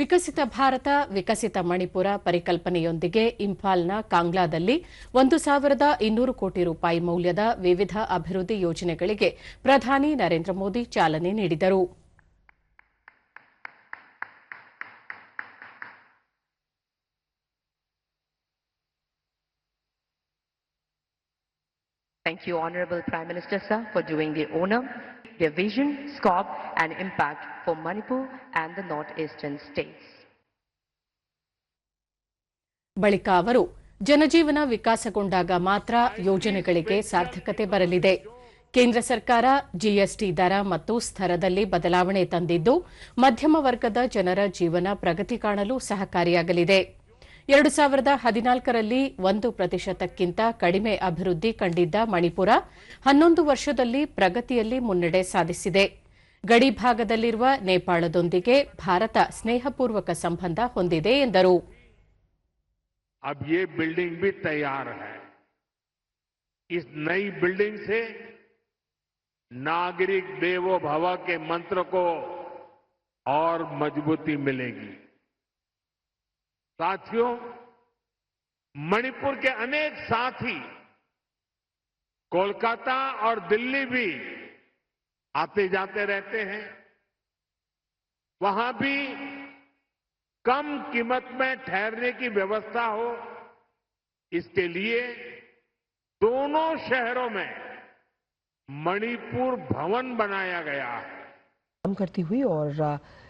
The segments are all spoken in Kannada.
ವಿಕಸಿತ ಭಾರತ ವಿಕಸಿತ ಮಣಿಪುರ ಪರಿಕಲ್ಪನೆಯೊಂದಿಗೆ ಇಂಫಾಲ್ನ ಕಾಂಗ್ಲಾದಲ್ಲಿ 1,200 ಕೋಟಿ ರೂಪಾಯಿ ಮೌಲ್ಯದ ವಿವಿಧ ಅಭಿವೃದ್ಧಿ ಯೋಜನೆಗಳಿಗೆ ಪ್ರಧಾನಿ ನರೇಂದ್ರ ಮೋದಿ ಚಾಲನೆ ನೀಡಿದರು. Thank you, Honorable Prime Minister, sir, for doing the honor, their vision, scope and impact for Manipur and the northeastern states. ಬಳಿಕ ಅವರು ಜನಜೀವನ ವಿಕಾಸಗೊಂಡಾಗ ಮಾತ್ರ ಯೋಜನೆಗಳಿಗೆ ಸಾರ್ಥಕತೆ ಬರಲಿದೆ. ಕೇಂದ್ರ ಸರ್ಕಾರ ಜಿಎಸ್ಟಿ ದರ ಮತ್ತು ಸ್ತರದಲ್ಲಿ ಬದಲಾವಣೆ ತಂದಿದ್ದು ಮಧ್ಯಮ ವರ್ಗದ ಜನರ ಜೀವನ ಪ್ರಗತಿ ಕಾಣಲು ಸಹಕಾರಿಯಾಗಲಿದೆ. 2014ರಲ್ಲಿ 1%ಕ್ಕಿಂತ ಕಡಿಮೆ ಅಭಿವೃದ್ಧಿ ಕಂಡಿದ್ದ ಮಣಿಪುರ 11 ವರ್ಷದಲ್ಲಿ ಪ್ರಗತಿಯಲ್ಲಿ ಮುನ್ನಡೆ ಸಾಧಿಸಿದೆ. ಗಡಿ ಭಾಗದಲ್ಲಿರುವ ನೇಪಾಳದೊಂದಿಗೆ ಭಾರತ ಸ್ನೇಹಪೂರ್ವಕ ಸಂಬಂಧ ಹೊಂದಿದೆ ಎಂದರು. अब ये बिल्डिंग भी तैयार है. इस नई बिल्डिंग से नागरिक देवो भव के मंत्र को और मजबूती मिलेगी. साथियों, मणिपुर के अनेक साथी कोलकाता और दिल्ली भी आते जाते रहते हैं. वहां भी कम कीमत में ठहरने की व्यवस्था हो, इसके लिए दोनों शहरों में मणिपुर भवन बनाया गया है. करती हुई और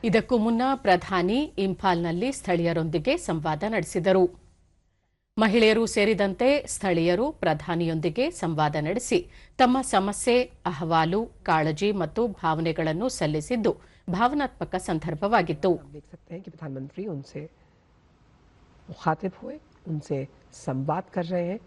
ಇದಕ್ಕೂ ಮುನ್ನ ಪ್ರಧಾನಿ ಇಂಫಾಲ್ನಲ್ಲಿ ಸ್ಥಳೀಯರೊಂದಿಗೆ ಸಂವಾದ ನಡೆಸಿದರು. ಮಹಿಳೆಯರು ಸೇರಿದಂತೆ ಸ್ಥಳೀಯರು ಪ್ರಧಾನಿಯೊಂದಿಗೆ ಸಂವಾದ ನಡೆಸಿ ತಮ್ಮ ಸಮಸ್ಯೆ, ಅಹವಾಲು, ಕಾಳಜಿ ಮತ್ತು ಭಾವನೆಗಳನ್ನು ಸಲ್ಲಿಸಿದ್ದು ಭಾವನಾತ್ಮಕ ಸಂದರ್ಭವಾಗಿತ್ತು. देख सकते हैं कि प्रधानमंत्री उनसे मुखातिब हुए, उनसे संवाद कर रहे हैं.